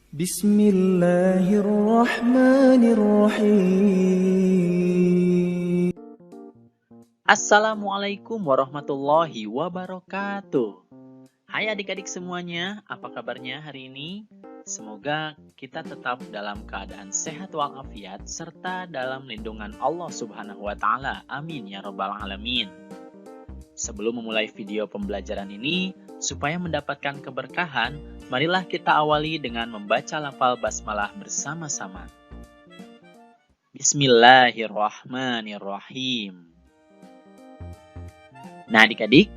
Bismillahirrahmanirrahim. Assalamualaikum warahmatullahi wabarakatuh. Hai adik-adik semuanya, apa kabarnya hari ini? Semoga kita tetap dalam keadaan sehat walafiat serta dalam lindungan Allah Subhanahu wa taala. Amin ya rabbal alamin. Sebelum memulai video pembelajaran ini, supaya mendapatkan keberkahan, marilah kita awali dengan membaca lafal basmalah bersama-sama. Bismillahirrahmanirrahim. Nah adik-adik,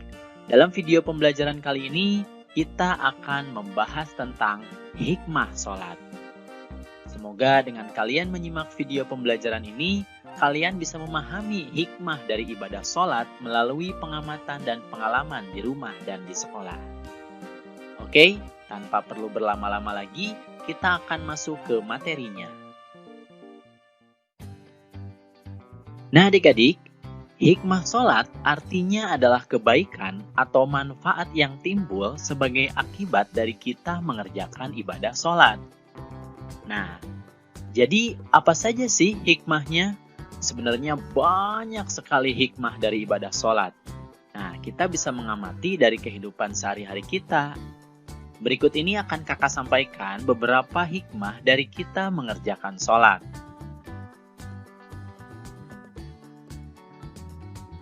dalam video pembelajaran kali ini kita akan membahas tentang hikmah sholat. Semoga dengan kalian menyimak video pembelajaran ini, kalian bisa memahami hikmah dari ibadah sholat melalui pengamatan dan pengalaman di rumah dan di sekolah. Oke, tanpa perlu berlama-lama lagi, kita akan masuk ke materinya. Nah adik-adik, hikmah sholat artinya adalah kebaikan atau manfaat yang timbul sebagai akibat dari kita mengerjakan ibadah sholat. Nah, jadi apa saja sih hikmahnya? Sebenarnya banyak sekali hikmah dari ibadah sholat. Nah, kita bisa mengamati dari kehidupan sehari-hari kita. Berikut ini akan kakak sampaikan beberapa hikmah dari kita mengerjakan sholat.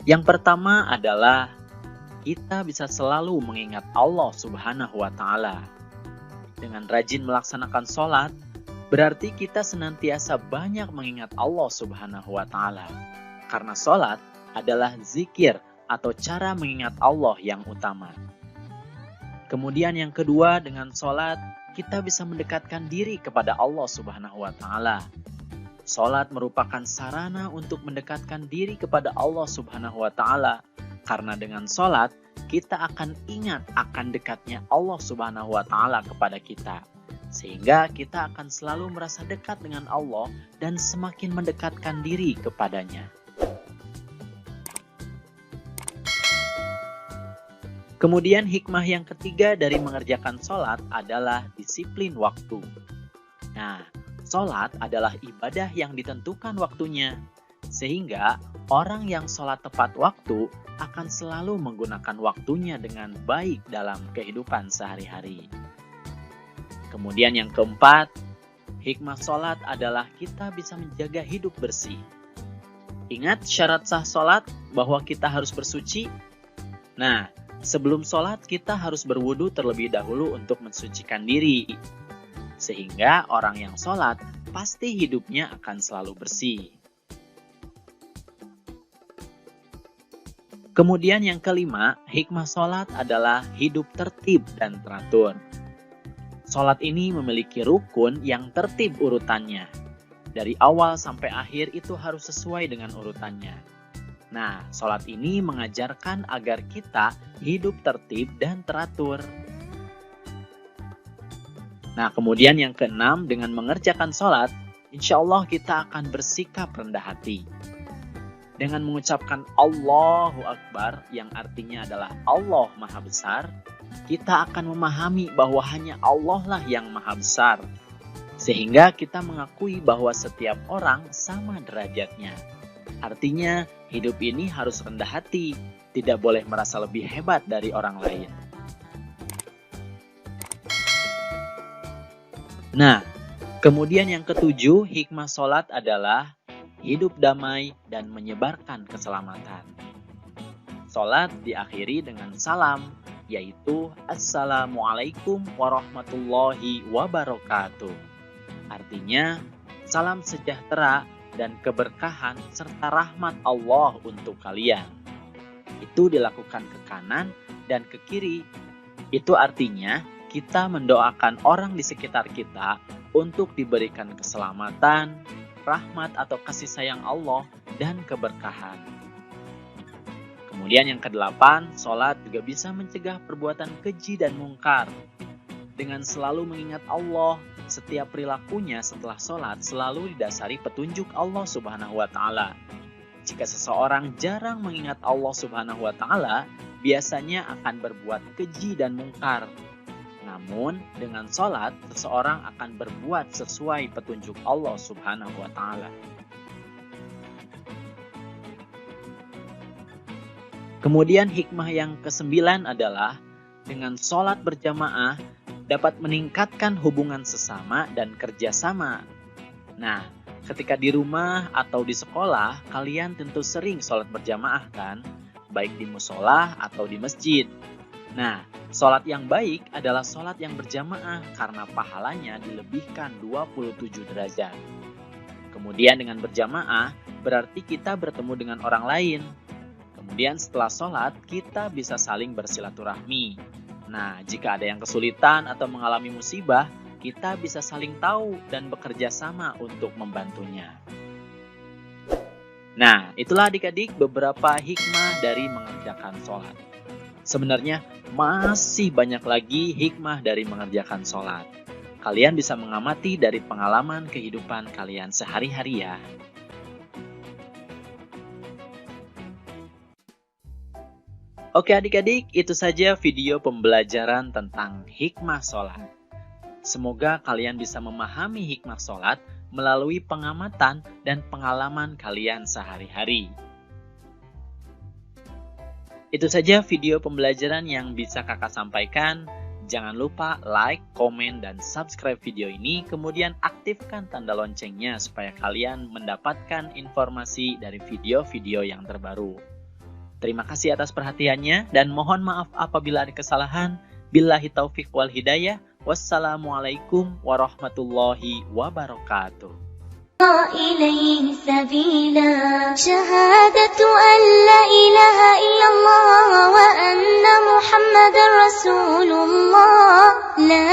Yang pertama adalah kita bisa selalu mengingat Allah Subhanahu wa taala. Dengan rajin melaksanakan sholat, berarti kita senantiasa banyak mengingat Allah Subhanahu wa taala. Karena sholat adalah zikir atau cara mengingat Allah yang utama. Kemudian yang kedua, dengan sholat kita bisa mendekatkan diri kepada Allah Subhanahu wa taala. Sholat merupakan sarana untuk mendekatkan diri kepada Allah Subhanahu wa taala. Karena dengan sholat kita akan ingat akan dekatnya Allah Subhanahu wa taala kepada kita. Sehingga kita akan selalu merasa dekat dengan Allah dan semakin mendekatkan diri kepadanya. Kemudian hikmah yang ketiga dari mengerjakan sholat adalah disiplin waktu. Nah, sholat adalah ibadah yang ditentukan waktunya. Sehingga orang yang sholat tepat waktu akan selalu menggunakan waktunya dengan baik dalam kehidupan sehari-hari. Kemudian yang keempat, hikmah sholat adalah kita bisa menjaga hidup bersih. Ingat syarat sah sholat bahwa kita harus bersuci? Nah, sebelum sholat kita harus berwudu terlebih dahulu untuk mensucikan diri. Sehingga orang yang sholat pasti hidupnya akan selalu bersih. Kemudian yang kelima, hikmah sholat adalah hidup tertib dan teratur. Sholat ini memiliki rukun yang tertib urutannya. Dari awal sampai akhir itu harus sesuai dengan urutannya. Nah, sholat ini mengajarkan agar kita hidup tertib dan teratur. Nah, kemudian yang keenam, dengan mengerjakan sholat, insya Allah kita akan bersikap rendah hati. Dengan mengucapkan Allahu Akbar, yang artinya adalah Allah Maha Besar, kita akan memahami bahwa hanya Allah lah yang Maha Besar. Sehingga kita mengakui bahwa setiap orang sama derajatnya. Artinya, hidup ini harus rendah hati, tidak boleh merasa lebih hebat dari orang lain. Nah, kemudian yang ketujuh, hikmah sholat adalah hidup damai dan menyebarkan keselamatan. Sholat diakhiri dengan salam, yaitu Assalamualaikum warahmatullahi wabarakatuh. Artinya, salam sejahtera dan keberkahan serta rahmat Allah untuk kalian. Itu dilakukan ke kanan dan ke kiri. Itu artinya kita mendoakan orang di sekitar kita untuk diberikan keselamatan, rahmat atau kasih sayang Allah, dan keberkahan. Kemudian yang kedelapan, sholat juga bisa mencegah perbuatan keji dan mungkar. Dengan selalu mengingat Allah, setiap perilakunya setelah sholat selalu didasari petunjuk Allah Subhanahu wa taala. Jika seseorang jarang mengingat Allah Subhanahu wa taala, biasanya akan berbuat keji dan mungkar. Namun, dengan sholat, seseorang akan berbuat sesuai petunjuk Allah Subhanahu wa Ta'ala. Kemudian hikmah yang ke-9 adalah dengan sholat berjamaah dapat meningkatkan hubungan sesama dan kerjasama. Nah, ketika di rumah atau di sekolah, kalian tentu sering sholat berjamaah kan? Baik di musola atau di masjid. Nah, sholat yang baik adalah sholat yang berjamaah karena pahalanya dilebihkan 27 derajat. Kemudian dengan berjamaah, berarti kita bertemu dengan orang lain. Kemudian setelah sholat, kita bisa saling bersilaturahmi. Nah, jika ada yang kesulitan atau mengalami musibah, kita bisa saling tahu dan bekerja sama untuk membantunya. Nah, itulah adik-adik beberapa hikmah dari mengerjakan sholat. Sebenarnya masih banyak lagi hikmah dari mengerjakan sholat. Kalian bisa mengamati dari pengalaman kehidupan kalian sehari-hari ya. Oke adik-adik, itu saja video pembelajaran tentang hikmah sholat. Semoga kalian bisa memahami hikmah sholat melalui pengamatan dan pengalaman kalian sehari-hari. Itu saja video pembelajaran yang bisa kakak sampaikan. Jangan lupa like, komen, dan subscribe video ini. Kemudian aktifkan tanda loncengnya supaya kalian mendapatkan informasi dari video-video yang terbaru. Terima kasih atas perhatiannya dan mohon maaf apabila ada kesalahan. Billahi taufik wal hidayah. Wassalamualaikum warahmatullahi wabarakatuh. إليه سبيلا شهادة أن لا إله إلا الله وأن محمد رسول الله لا